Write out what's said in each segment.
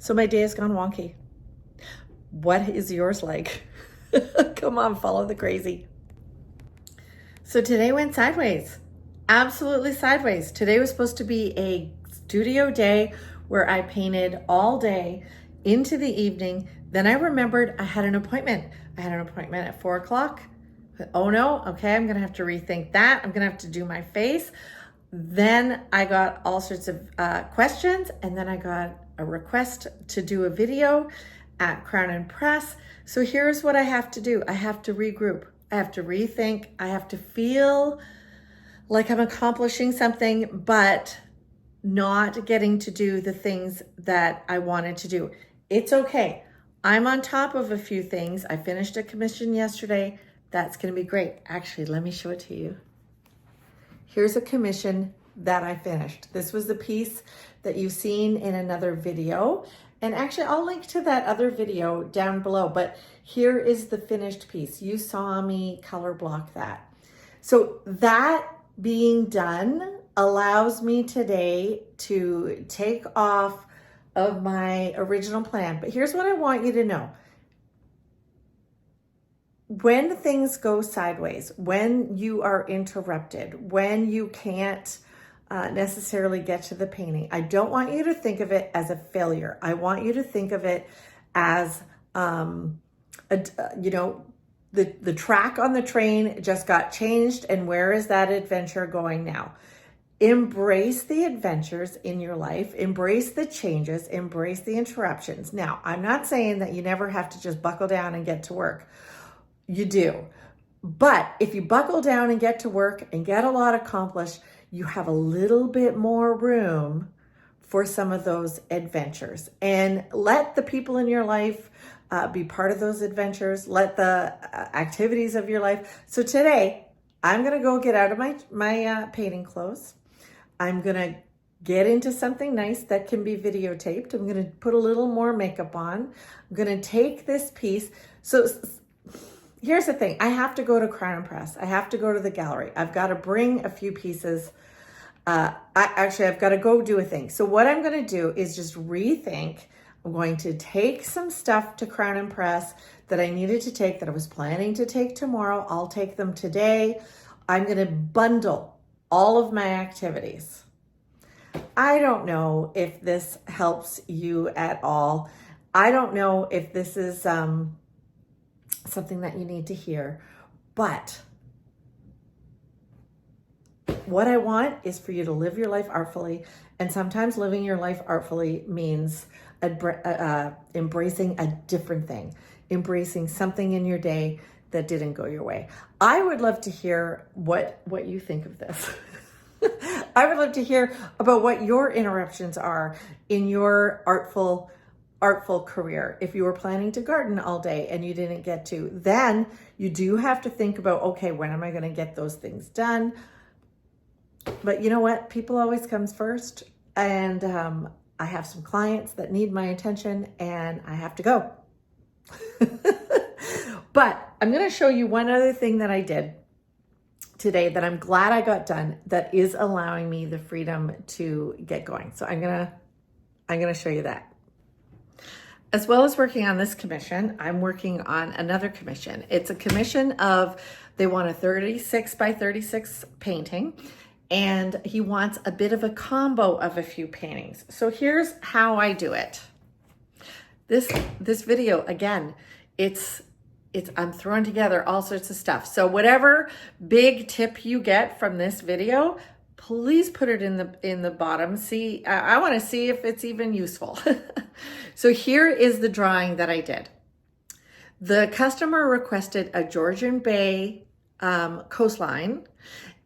So my day has gone wonky. What is yours like? Come on, follow the crazy. So today went sideways, absolutely sideways. Today was supposed to be a studio day where I painted all day into the evening. Then I remembered I had an appointment. I had an appointment at 4 o'clock. Oh no, okay, I'm gonna have to rethink that. I'm gonna have to do my face. Then I got all sorts of questions, and then I got a request to do a video at Crown and Press. So here's what I have to do. I have to regroup. I have to rethink. I have to feel like I'm accomplishing something, but not getting to do the things that I wanted to do. It's okay. I'm on top of a few things. I finished a commission yesterday. That's going to be great. Actually, let me show it to you. Here's a commission that I finished. This was the piece that you've seen in another video. And actually, I'll link to that other video down below. But here is the finished piece. You saw me color block that. So that being done allows me today to take off of my original plan. But here's what I want you to know. When things go sideways, when you are interrupted, when you can't necessarily get to the painting, I don't want you to think of it as a failure. I want you to think of it as, the track on the train just got changed, and where is that adventure going now? Embrace the adventures in your life, embrace the changes, embrace the interruptions. Now, I'm not saying that you never have to just buckle down and get to work. You do. But if you buckle down and get to work and get a lot accomplished, you have a little bit more room for some of those adventures. And let the people in your life be part of those adventures. Let the activities of your life. So today, I'm going to go get out of my painting clothes. I'm going to get into something nice that can be videotaped. I'm going to put a little more makeup on. I'm going to take this piece. So here's the thing. I have to go to Crown and Press. I have to go to the gallery. I've got to bring a few pieces. I've got to go do a thing. So what I'm going to do is just rethink. I'm going to take some stuff to Crown and Press that I needed to take, that I was planning to take tomorrow. I'll take them today. I'm going to bundle all of my activities. I don't know if this helps you at all. I don't know if this is something that you need to hear, but what I want is for you to live your life artfully. And sometimes living your life artfully means embracing a different thing, embracing something in your day that didn't go your way. I would love to hear what you think of this. I would love to hear about what your interruptions are in your artful career. If you were planning to garden all day and you didn't get to, then you do have to think about, okay, when am I going to get those things done? But you know what? People always comes first. And I have some clients that need my attention and I have to go. But I'm going to show you one other thing that I did today that I'm glad I got done that is allowing me the freedom to get going. So I'm going to show you that. As well as working on this commission, I'm working on another commission. It's a commission of, they want a 36 by 36 painting, and he wants a bit of a combo of a few paintings. So here's how I do it. This video, again, I'm throwing together all sorts of stuff. So whatever big tip you get from this video, please put it in the bottom. See, I want to see if it's even useful. So here is the drawing that I did. The customer requested a Georgian Bay coastline,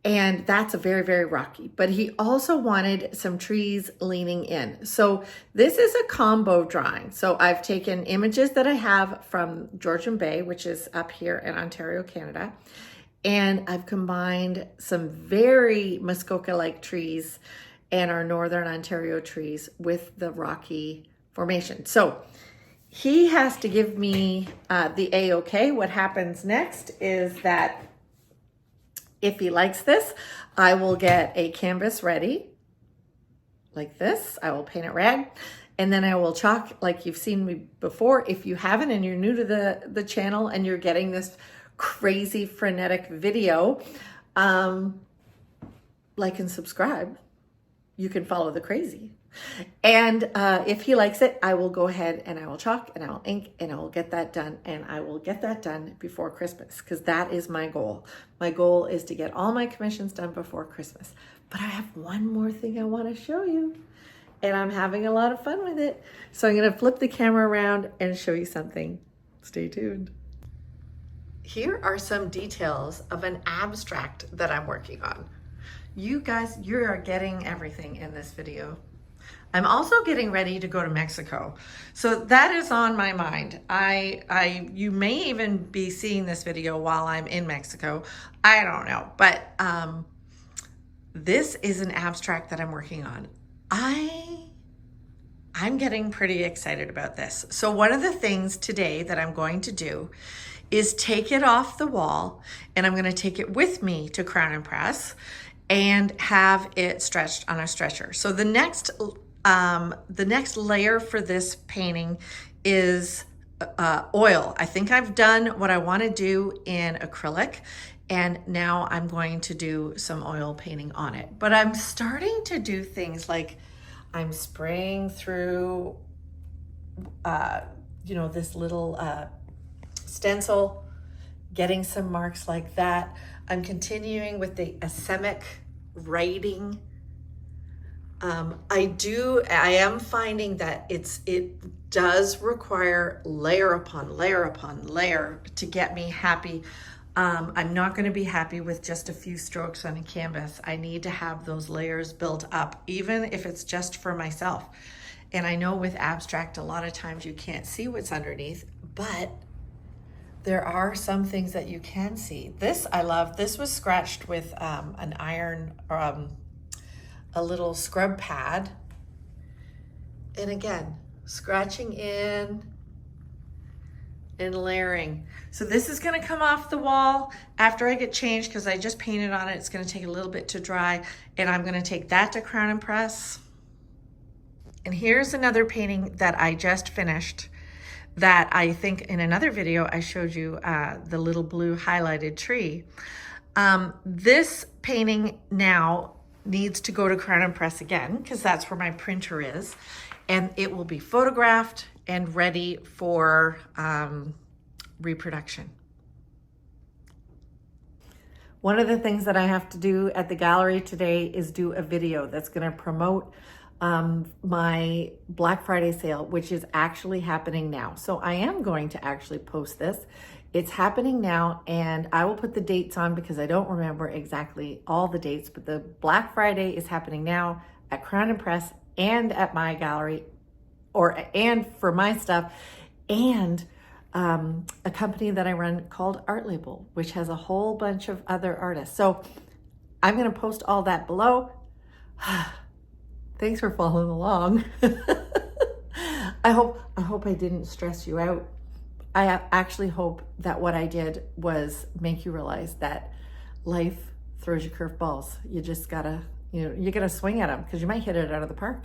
and that's a very, very rocky, but he also wanted some trees leaning in. So this is a combo drawing. So I've taken images that I have from Georgian Bay, which is up here in Ontario, Canada, and I've combined some very Muskoka-like trees and our Northern Ontario trees with the rocky formation. So he has to give me the A-OK. What happens next is that if he likes this, I will get a canvas ready like this. I will paint it red. And then I will chalk like you've seen me before. If you haven't and you're new to the channel and you're getting this crazy frenetic video, like and subscribe. You can follow the crazy. And if he likes it, I will go ahead and I will chalk and I will ink and I will get that done. And I will get that done before Christmas because that is my goal. My goal is to get all my commissions done before Christmas. But I have one more thing I want to show you. And I'm having a lot of fun with it. So I'm going to flip the camera around and show you something. Stay tuned. Here are some details of an abstract that I'm working on. You guys, you are getting everything in this video. I'm also getting ready to go to Mexico. So that is on my mind. You may even be seeing this video while I'm in Mexico. I don't know, but this is an abstract that I'm working on. I'm getting pretty excited about this. So one of the things today that I'm going to do is take it off the wall, and I'm going to take it with me to Crown and Press and have it stretched on a stretcher. So the next layer for this painting is oil. I think I've done what I want to do in acrylic, and now I'm going to do some oil painting on it. But I'm starting to do things like I'm spraying through, this little stencil, getting some marks like that. I'm continuing with the asemic writing. I am finding that it does require layer upon layer upon layer to get me happy. I'm not going to be happy with just a few strokes on a canvas. I need to have those layers built up, even if it's just for myself. And I know with abstract, a lot of times you can't see what's underneath, but there are some things that you can see. This I love. This was scratched with an iron, a little scrub pad. And again, scratching in and layering. So this is gonna come off the wall after I get changed because I just painted on it. It's gonna take a little bit to dry, and I'm gonna take that to Crown and Press. And here's another painting that I just finished that I think in another video I showed you the little blue highlighted tree. This painting now needs to go to Crown and Press again because that's where my printer is, and it will be photographed and ready for reproduction. One of the things that I have to do at the gallery today is do a video that's going to promote my Black Friday sale, which is actually happening now. So I am going to actually post this. It's happening now, and I will put the dates on because I don't remember exactly all the dates, but the Black Friday is happening now at Crown and Press and at my gallery, and for my stuff, and a company that I run called Art Label, which has a whole bunch of other artists. So I'm going to post all that below. Thanks for following along. I hope I didn't stress you out. I actually hope that what I did was make you realize that life throws you curveballs. You just gotta, you gotta swing at them because you might hit it out of the park.